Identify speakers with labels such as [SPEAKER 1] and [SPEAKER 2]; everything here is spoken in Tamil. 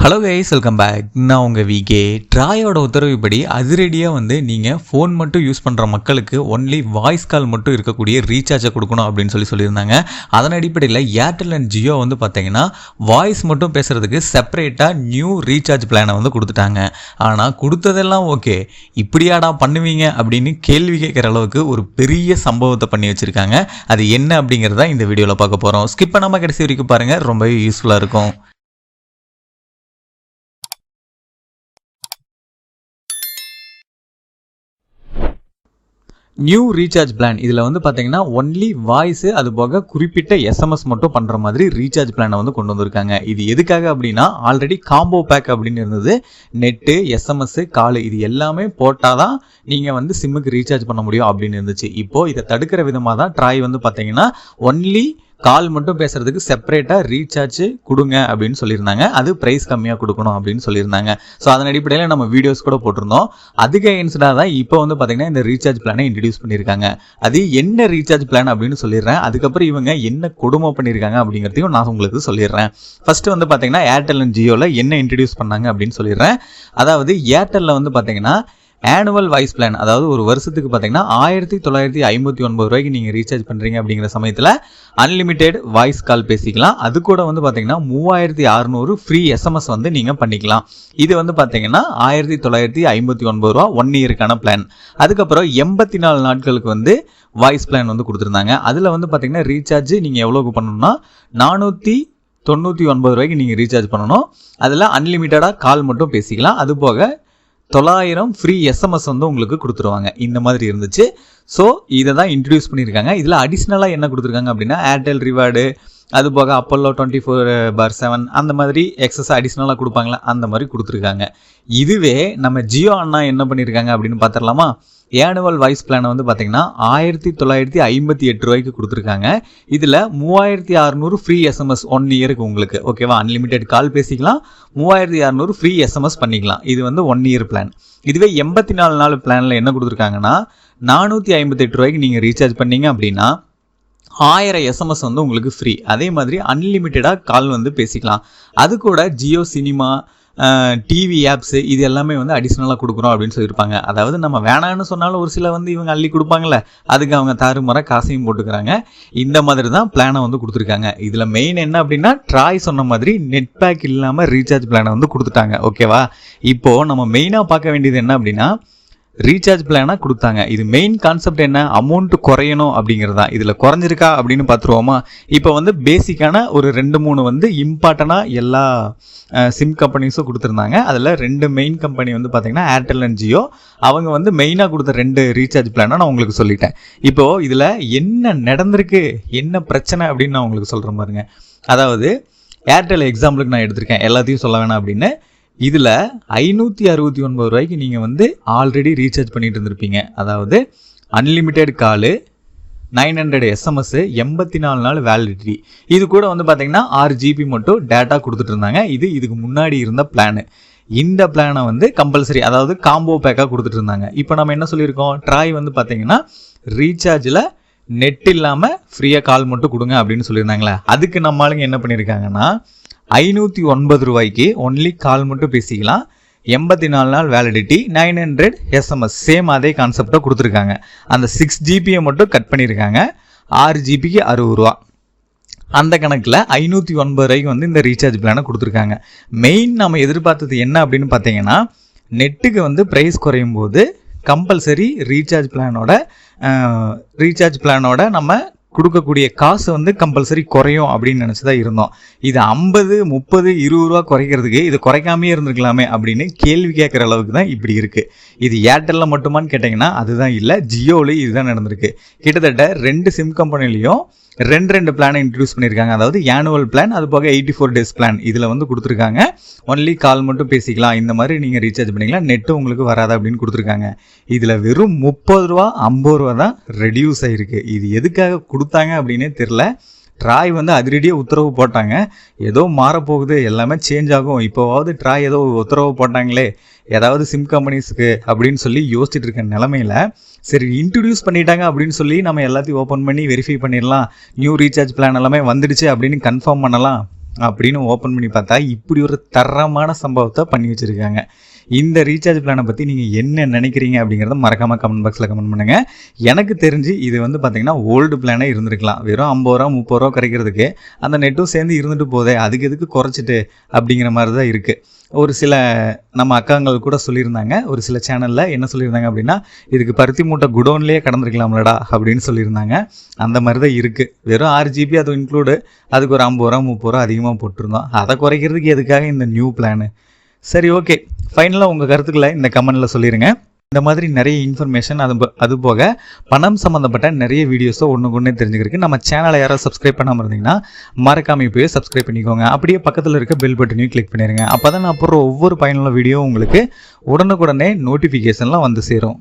[SPEAKER 1] Hello guys, welcome back. நான் உங்கள் விகே. ட்ராயோட உத்தரவுப்படி அதிரடியாக நீங்கள் ஃபோன் மட்டும் யூஸ் பண்ணுற மக்களுக்கு ஒன்லி வாய்ஸ் கால் மட்டும் இருக்கக்கூடிய ரீசார்ஜை கொடுக்கணும் அப்படின்னு சொல்லியிருந்தாங்க. அதன் அடிப்படையில் ஏர்டெல் அண்ட் ஜியோ பார்த்தீங்கன்னா வாய்ஸ் மட்டும் பேசுகிறதுக்கு செப்பரேட்டாக நியூ ரீசார்ஜ் பிளானை கொடுத்துட்டாங்க. ஆனால் கொடுத்ததெல்லாம் ஓகே, இப்படியாடா பண்ணுவீங்க அப்படின்னு கேள்வி கேட்குற அளவுக்கு ஒரு பெரிய சம்பவத்தை பண்ணி வச்சுருக்காங்க. அது என்ன அப்படிங்கிறத இந்த வீடியோவில் பார்க்க போகிறோம். ஸ்கிப் பண்ணாமல் கடைசி வரைக்கும் பாருங்கள், ரொம்பவே யூஸ்ஃபுல்லாக இருக்கும். நியூ ரீசார்ஜ் பிளான் இதில் பார்த்தீங்கன்னா ஒன்லி வாய்ஸு, அது போக குறிப்பிட்ட எஸ்எம்எஸ் மட்டும் பண்ணுற மாதிரி ரீசார்ஜ் பிளானை கொண்டு வந்திருக்காங்க. இது எதுக்காக அப்படின்னா, ஆல்ரெடி காம்போ பேக் அப்படின்னு இருந்தது. நெட்டு, எஸ்எம்எஸ், கால் இது எல்லாமே போட்டால் தான் நீங்கள் சிம்முக்கு ரீசார்ஜ் பண்ண முடியும் அப்படின்னு இருந்துச்சு. இப்போது இதை தடுக்கிற விதமாக தான் ட்ராய் பார்த்தீங்கன்னா ஒன்லி கால் மட்டும் பேசுறதுக்கு செப்பரேட்டாக ரீசார்ஜ் கொடுங்க அப்படின்னு சொல்லியிருந்தாங்க. அது ப்ரைஸ் கம்மியாக கொடுக்கணும் அப்படின்னு சொல்லியிருந்தாங்க. ஸோ அதன் அடிப்படையில் நம்ம வீடியோஸ் கூட போட்டிருந்தோம். அதுக்கு எகென்ஸ்டாக தான் இப்போ பார்த்தீங்கன்னா இந்த ரீசார்ஜ் பிளானை இன்ட்ரடியூஸ் பண்ணியிருக்காங்க. அது என்ன ரீசார்ஜ் பிளான் அப்படின்னு சொல்லிடுறேன். அதுக்கப்புறம் இவங்க என்ன கொடுமை பண்ணியிருக்காங்க அப்படிங்கிறதையும் நான் உங்களுக்கு சொல்லிடுறேன். ஃபர்ஸ்ட் பார்த்தீங்கன்னா ஏர்டெல் அண்ட் ஜியோவில் என்ன இன்ட்ரடியூஸ் பண்ணாங்க அப்படின்னு சொல்லிடுறேன். அதாவது ஏர்டெல்லில் பார்த்தீங்கன்னா ஆனுவல் வாய்ஸ் பிளான், அதாவது ஒரு வருஷத்துக்கு பார்த்தீங்கன்னா 1959 ரூபாய்க்கு நீங்கள் ரீசார்ஜ் பண்ணுறீங்க அப்படிங்கிற சமயத்தில் அன்லிமிட்டெட் வாய்ஸ் கால் பேசிக்கலாம். அது கூட பார்த்தீங்கன்னா 3600 ஃப்ரீ எஸ்எம்எஸ் நீங்கள் பண்ணிக்கலாம். இது பார்த்தீங்கன்னா 1959 ரூபா 1 இயருக்கான பிளான். அதுக்கப்புறம் 84 நாட்களுக்கு வாய்ஸ் பிளான் கொடுத்துருந்தாங்க. அதில் பார்த்தீங்கன்னா ரீசார்ஜ் நீங்கள் எவ்வளோக்கு பண்ணணும்னா 499 ரூபாய்க்கு நீங்கள் ரீசார்ஜ் பண்ணணும். அதில் அன்லிமிட்டடாக கால் மட்டும் பேசிக்கலாம். அது போக 900 ஃப்ரீ எஸ்எம்எஸ் உங்களுக்கு கொடுத்துருவாங்க. இந்த மாதிரி இருந்துச்சு. ஸோ இதை தான் இன்ட்ரடியூஸ் பண்ணியிருக்காங்க. இதில் அடிஷ்னலாக என்ன கொடுத்துருக்காங்க அப்படின்னா, ஏர்டெல் ரிவார்டு, அது போக அப்போலோ 24/7 அந்த மாதிரி எக்ஸஸ் அடிஷ்னலாக கொடுப்பாங்களா, அந்த மாதிரி கொடுத்துருக்காங்க. இதுவே நம்ம ஜியோ அண்ணா என்ன பண்ணியிருக்காங்க அப்படின்னு பார்த்துடலாமா. ஆனுவல் வாய்ஸ் பிளானை பார்த்தீங்கன்னா 1958 ரூபாய்க்கு கொடுத்துருக்காங்க. இதில் 3600 ஃப்ரீ எஸ்எம்எஸ் 1 இயருக்கு உங்களுக்கு ஓகேவா. அன்லிமிட்டெட் கால் பேசிக்கலாம், 3600 ஃப்ரீ எஸ்எம்எஸ் பண்ணிக்கலாம். இது 1 இயர் பிளான். இதுவே 84 நாள் பிளானில் என்ன கொடுத்துருக்காங்கன்னா, 458 ரூபாய்க்கு நீங்கள் ரீசார்ஜ் பண்ணீங்க அப்படின்னா 1000 எஸ்எம்எஸ் உங்களுக்கு ஃப்ரீ. அதே மாதிரி அன்லிமிட்டடாக கால் பேசிக்கலாம். அது கூட ஜியோ சினிமா, டிவி ஆப்ஸு இது எல்லாமே அடிஷ்னலாக கொடுக்குறோம் அப்படின்னு சொல்லியிருப்பாங்க. அதாவது நம்ம வேணான்னு சொன்னாலும் ஒரு சில இவங்க அள்ளி கொடுப்பாங்கல்ல, அதுக்கு அவங்க தாறுமுறை காசையும் போட்டுக்கிறாங்க. இந்த மாதிரி தான் பிளானை கொடுத்துருக்காங்க. இதில் மெயின் என்ன அப்படின்னா, ட்ராய் சொன்ன மாதிரி நெட் பேக் இல்லாமல் ரீசார்ஜ் பிளானை கொடுத்துட்டாங்க. ஓகேவா. இப்போது நம்ம மெயினாக பார்க்க வேண்டியது என்ன அப்படின்னா, ரீசார்ஜ் பிளானாக கொடுத்தாங்க. இது மெயின் கான்செப்ட் என்ன, அமௌண்ட் குறையணும் அப்படிங்கிறது தான். இதில் குறைஞ்சிருக்கா அப்படின்னு பார்த்துருவோமா. இப்போ பேசிக்கான ஒரு 2-3 இம்பார்ட்டனாக எல்லா சிம் கம்பெனிஸும் கொடுத்துருந்தாங்க. அதில் 2 மெயின் கம்பெனி பார்த்தீங்கன்னா ஏர்டெல் அண்ட் ஜியோ. அவங்க மெயினாக கொடுத்த 2 ரீசார்ஜ் பிளானை நான் உங்களுக்கு சொல்லிட்டேன். இப்போது இதில் என்ன நடந்திருக்கு, என்ன பிரச்சனை அப்படின்னு நான் உங்களுக்கு சொல்கிறேன் பாருங்க. அதாவது ஏர்டெல் எக்ஸாம்பிளுக்கு நான் எடுத்திருக்கேன், எல்லாத்தையும் சொல்ல வேணாம் அப்படின்னு. இதில் 569 ரூபாய்க்கு நீங்கள் ஆல்ரெடி ரீசார்ஜ் பண்ணிட்டு இருந்திருப்பீங்க. அதாவது அன்லிமிட்டெட் காலு, 900 எஸ்எம்எஸ், 84 நாள் வேலிடிட்டி. இது கூட பார்த்தீங்கன்னா 6 GB மட்டும் டேட்டா கொடுத்துட்டு இருந்தாங்க. இதுக்கு முன்னாடி இருந்த பிளானு. இந்த பிளானை கம்பல்சரி, அதாவது காம்போ பேக்காக கொடுத்துட்டு இருந்தாங்க. இப்போ நம்ம என்ன சொல்லியிருக்கோம், ட்ராய் பார்த்தீங்கன்னா ரீசார்ஜில் நெட் இல்லாமல் ஃப்ரீயாக கால் மட்டும் கொடுங்க அப்படின்னு சொல்லியிருந்தாங்களே. அதுக்கு நம்ம ஆளுங்க என்ன பண்ணியிருக்காங்கன்னா, 509 ரூபாய்க்கு ஒன்லி கால் மட்டும் பேசிக்கலாம், 84 நாள் வேலிடிட்டி, 900 எஸ்எம்எஸ், சேம் அதே கான்செப்டாக கொடுத்துருக்காங்க. அந்த 6 ஜிபியை மட்டும் கட் பண்ணியிருக்காங்க. 6 ஜிபிக்கு 60 ரூபா. அந்த கணக்கில் 509 ரூபாய்க்கு இந்த ரீசார்ஜ் பிளானை கொடுத்துருக்காங்க. மெயின் நம்ம எதிர்பார்த்தது என்ன அப்படின்னு பார்த்தீங்கன்னா, நெட்டுக்கு ப்ரைஸ் குறையும் போது கம்பல்சரி ரீசார்ஜ் பிளானோட நம்ம கொடுக்கக்கூடிய காசு கம்பல்சரி குறையும் அப்படின்னு நினச்சிதான் இருந்தோம். இது 50, 30, 20 ரூபா குறைக்கிறதுக்கு இது குறைக்காமே இருந்திருக்கலாமே அப்படின்னு கேள்வி கேட்குற அளவுக்கு தான் இப்படி இருக்குது. இது ஏர்டெல்லில் மட்டுமான்னு கேட்டிங்கன்னா அதுதான் இல்லை, ஜியோவில் இதுதான் நடந்திருக்கு. கிட்டத்தட்ட 2 சிம் கம்பெனிலையும் 2 பிளானை இன்ட்ரடியூஸ் பண்ணியிருக்காங்க. அதாவது ஆனுவல் பிளான், அது போக 84 டேஸ் பிளான். இதில் கொடுத்துருக்காங்க ஒன்லி கால் மட்டும் பேசிக்கலாம், இந்த மாதிரி நீங்கள் ரீசார்ஜ் பண்ணிக்கலாம், நெட்டு உங்களுக்கு வராது அப்படின்னு கொடுத்துருக்காங்க. இதில் வெறும் 30 ரூபா 50 ரூபா தான் ரெடியூஸ் ஆகிருக்கு. இது எதுக்காக கொடுத்தாங்க அப்படின்னே தெரில. ட்ராய் அதிரடியாக உத்தரவு போட்டாங்க. ஏதோ மாறப்போகுது, எல்லாமே சேஞ்ச் ஆகும், இப்போவாவது ட்ராய் ஏதோ உத்தரவு போட்டாங்களே ஏதாவது சிம் கம்பெனிஸ்க்கு அப்படின்னு சொல்லி யோசிச்சுட்டு இருக்க நிலமையில, சரி இன்ட்ரடியூஸ் பண்ணிட்டாங்க அப்படின்னு சொல்லி நம்ம எல்லாத்தையும் ஓப்பன் பண்ணி வெரிஃபை பண்ணிடலாம், நியூ ரீசார்ஜ் பிளான் எல்லாமே வந்துடுச்சு அப்படின்னு கன்ஃபார்ம் பண்ணலாம் அப்படின்னு ஓப்பன் பண்ணி பார்த்தா இப்படி ஒரு தரமான சம்பவத்தை பண்ணி வச்சுருக்காங்க. இந்த ரீசார்ஜ் பிளானை பற்றி நீங்கள் என்ன நினைக்கிறீங்க அப்படிங்கிறத மறக்காமல் கமெண்ட் பாக்ஸில் கமெண்ட் பண்ணுங்கள். எனக்கு தெரிஞ்சு இது வந்து பார்த்திங்கன்னா ஓல்டு பிளானே இருந்திருக்கலாம். வெறும் 50 ரூபா 30 ரூபா கிடைக்கிறதுக்கு அந்த நெட்டும் சேர்ந்து இருந்துட்டு போதே, அதுக்கு எதுக்கு குறைச்சிட்டு அப்படிங்கிற மாதிரி தான் இருக்குது. ஒரு சில நம்ம அக்காங்கள் கூட சொல்லியிருந்தாங்க, ஒரு சில சேனலில் என்ன சொல்லியிருந்தாங்க அப்படின்னா, இதுக்கு பருத்தி மூட்டை குடோன்லேயே கடந்திருக்கலாம்லடா அப்படின்னு சொல்லியிருந்தாங்க. அந்த மாதிரி தான் இருக்குது. வெறும் 6 GB அது இன்க்ளூடு, அதுக்கு ஒரு 50 ரூபா 30 ரூபா அதிகமாக போட்டிருந்தோம். அதை குறைக்கிறதுக்கு எதுக்காக இந்த நியூ பிளானு? சரி, ஓகே, ஃபைனலாக உங்கள் கருத்துக்களை இந்த கமெண்டில் சொல்லிடுங்க. இந்த மாதிரி நிறைய இன்ஃபர்மேஷன் அது போக பணம் சம்மந்தப்பட்ட நிறைய வீடியோஸை ஒன்றுக்கு தெரிஞ்சுக்கிறதுக்கு நம்ம சேனலை யாராவது சப்ஸ்கிரைப் பண்ணாமல் இருந்தீங்கன்னா மறக்காம இப்போயே சப்ஸ்கிரைப் பண்ணிக்கோங்க. அப்படியே பக்கத்தில் இருக்க பெல் பட்டனையும் கிளிக் பண்ணிடுங்க. அப்போ தான் நான் அப்புறம் ஒவ்வொரு பயனுள்ள வீடியோ உங்களுக்கு உடனுக்குடனே நோட்டிஃபிகேஷன்லாம் வந்து சேரும்.